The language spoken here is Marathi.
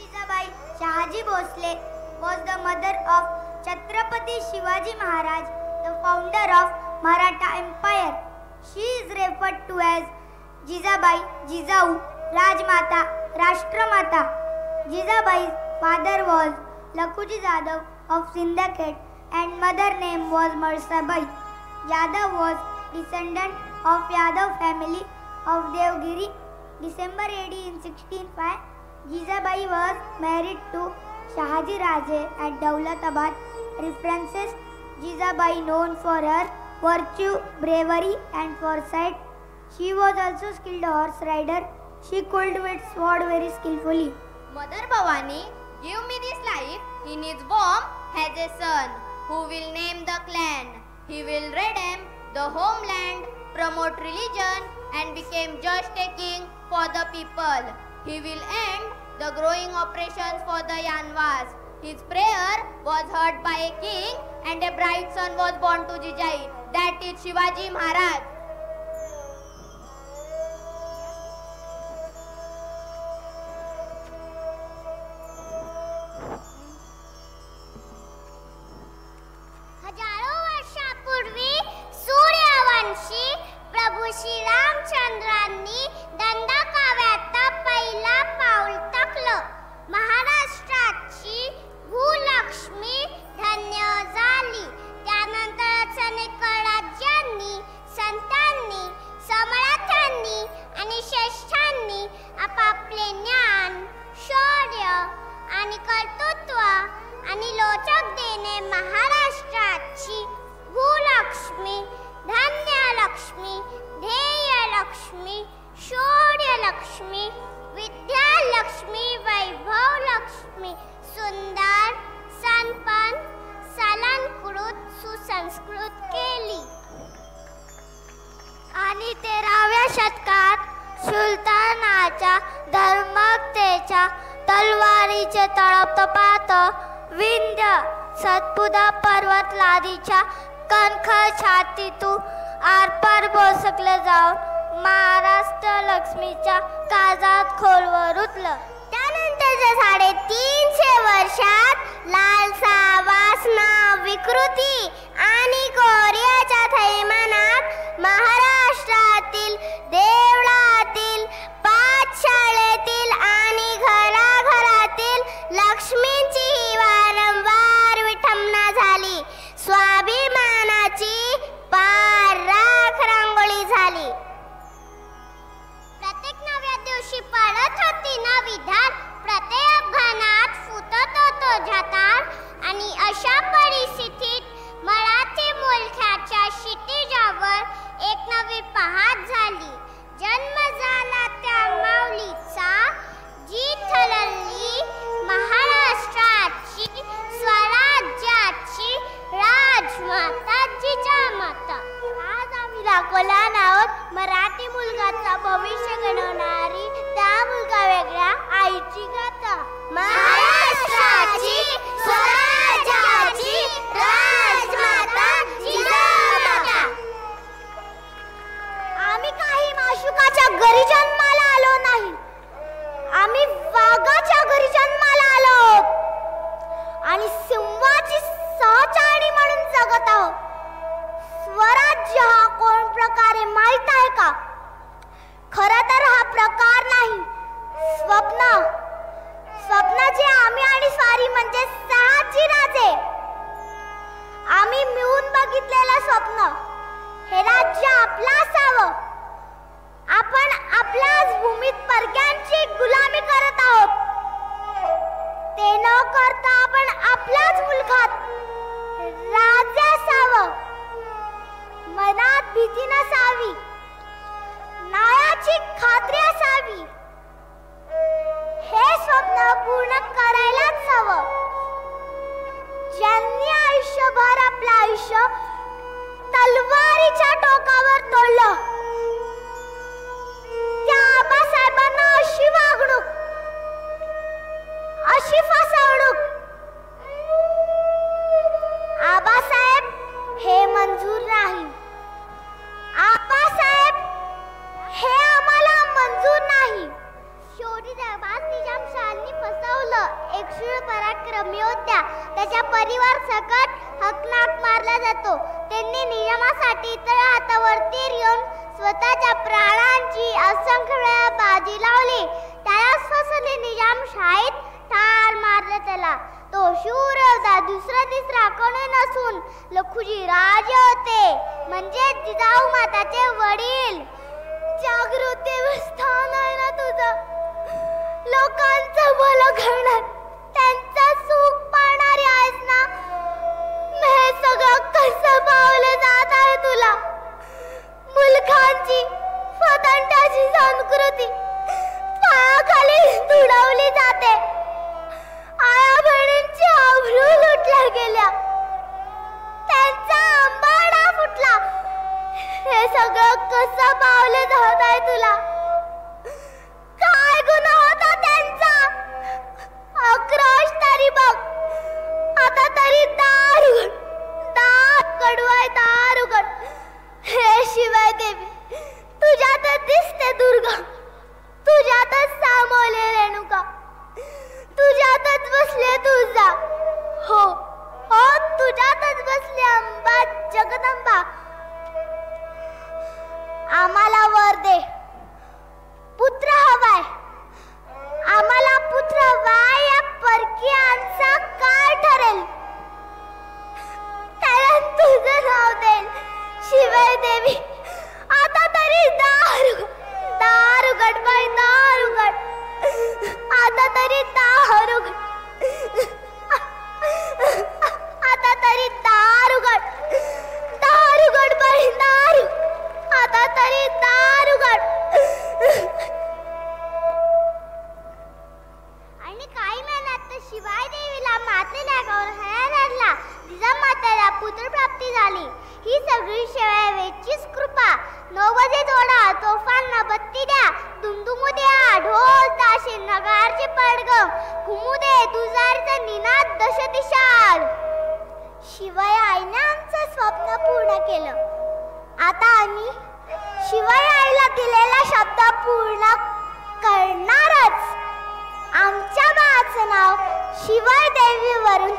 Jijabai Shahaji Bhosle was the mother of Chhatrapati Shivaji Maharaj, the founder of Maratha Empire. She is referred to as Jijabai, Jijau, Rajmata, Rashtramata. Jijabai's father was Lakhuji Jadhav of Sindhkhet and mother name was Marsabai. Yadav was descendant of Yadav family of Devgiri. December AD in 1605, Jijabai was married to Shahaji Raje at Daulatabad. References: Jijabai known for her virtue, bravery and foresight. She was also skilled horse rider. She could wield sword very skillfully. Mother Bhavani, give me this life. In his womb has a son who will name the clan. He will redeem the homeland, promote religion and become just a king for the people. He will end the growing oppressions for the Yanvas. His prayer was heard by a king and a bright son was born to Jijai. That is Shivaji Maharaj. हजारों वर्षापूर्वी सूर्यवंशी प्रभू श्री रामचंद्रांनी दंडकाव्यात पहिला पाऊल टाकलं. महाराष्ट्राची भूलक्ष्मी धन्य झाली. त्यानंतरच अनेक राज्यांनी, संतांनी, सम्राटांनी आणि श्रेष्ठांनी आपापले ज्ञान, शौर्य आणि कर्तृत्व आणि लोचक देणे महाराष्ट्राची भूलक्ष्मी, धन्यलक्ष्मी, ध्येयलक्ष्मी, शौर्यलक्ष्मी, विद्यालक्ष्मी, वैभवलक्ष्मी, सुंदर, संपन्न, सलंकृत, सुसंस्कृत केली. आणि 13व्या शतकात सुलतानाच्या धर्मकतेच्या तलवारीचे तळपत विंध्य सतपुडा पर्वत लादीच्या कणखर छातीतून आरपार बोसकले जाऊन महाराष्ट्र लक्ष्मीच्या काळजात खोलवर रुतलं. त्यानंतरच्या 350 वर्षात लालसा, वासना, विकृती आणि कोर्याच्या थैमानात महाराष्ट्रातील देवळातील, पाठशाळेतील आणि घराघरातील लक्ष्मींची ही वारंवार विठंबना झाली. स्वाभिमानाची पार राख रांगोळी झाली. प्रत्येक नव्या दिवशी पडत होती नवी धार, प्रत्येक घनात फुटत होतो जातार. आणि अशा परिस्थितीत मराठी मुलख्याच्या क्षितिजावर एक नवी पहाट झाली. जन्म झाला त्या माऊलीचा, जी ठरली महाराष्ट्राची, स्वराज्याची राजमाता जिजामाता. आज आम्ही दाखवला आहोत मराठी मुलगाचा भविष्य घडवणारी त्या मुलगा वेगळ्या आईची गाथा. महाराष्ट्राची, स्वराज्याची राजमाता जिजामाता. आम्ही काही माशुकाच्या घरी जन्माला आलो नाही. आम्ही वाघाच्या घरी जन्माला आलो आहोत आणि सिंहाची सहचारणी म्हणून जगत आहोत. स्वराज्य हा कोण प्रकारे माहित आहे का? खरं तर हा प्रकार नाही, स्वप्नाचे आम्ही आणि स्वारी म्हणजे 6 राजे. आम्ही मिळून बघितलेलं स्वप्न, हे राज्य आपलं असावं. आपण आपल्याच भूमीत परक्यांची गुलामी करत आहोत. ते न करता आपण आपल्याच मुलखात राजे असावं. मनात भीती नसावी, न्यायाची खात्री असावी. हे स्वप्न पूर्ण करायलाच हवं. ज्यांनी आयुष्यभर आपलं आयुष्य तलवारीच्या टोकावर तोडलं, त्या आबासाहेबांना अशी वागणूक, अशी फसवणूक आबासाहेब हे मंजूर नाही. आबासाहेब हे आम्हाला मंजूर नाही. पराक्रमी योद्धा त्याच्या परिवार सकट हकनाक मारला जातो. त्यांनी नियमासाठी तळ हातावर तीर घेऊन स्वतःच्या प्राणांची असंख्य वेळा बाजी लावली. त्याला फसले निजामशाहीत ठार मारलं. त्याला तो शूर योद्धा दुसरा तिसरा कोणी नसून लखुजी राजे होते, म्हणजे जिजाऊ माताचे वडील. जागृत देवस्थान आहे ना तुझं, लोकांचं भलं करणार, त्यांचं सुख पाहणारी आहेस ना. हे सगळं कसं पावलं जात आहे तुला? मुलखांची स्वतंत्राची संस्कृती पायाखाली तुडवली जाते. आया बहिणींची आबरू लुटल्या गेल्या, त्यांचा आंबाडा फुटला. हे सगळं कसं पावलं जात आहे तुला? काय गुन्हा होता त्यांचा? आक्रोश तरी बघ. आता तरी दार उघड, दार कडवाय दार उघड. हे शिवाय देवी, तुझ्यातच दिसते दुर्गा, तुझ्यातच सामोले रेणुका, तुझ्यातच बसले तुळजा. हो हो, तुझ्यातच बसले अंबा जगदंबा. आम्हाला वर दे, पुत्र हवाय आम्हाला, पुत्र हवाय. या परकीयांचा काय ठरेल त्याला तुझं नाव देईल. शिवाय देवी, आता तरी दार उघड बाई, दार उघड. आता तरी दार उघड, आता तरी दार उघड, दार उघड बाई, दार. आता तरी दार उघड. आणि काही महिन्यात शिवाय देवीला मातेला गौरव लागला. जिजामातेला पुत्रप्राप्ती झाली. ही सगळी शिवायचीच कृपा. 9 वाजे थोडा तोफांना बत्ती द्या, दुमदुमू द्या ढोल ताशे नगारचे पडगम, घुमू दे तुझारचा निनाद दश दिशाल. शिवाय आईने आमचं स्वप्न पूर्ण केलं. आता आम्ही शिवाय आईला दिलेला शब्द पूर्ण करणारच. आमच्या बाळाचं नाव शिवाय देवीवरून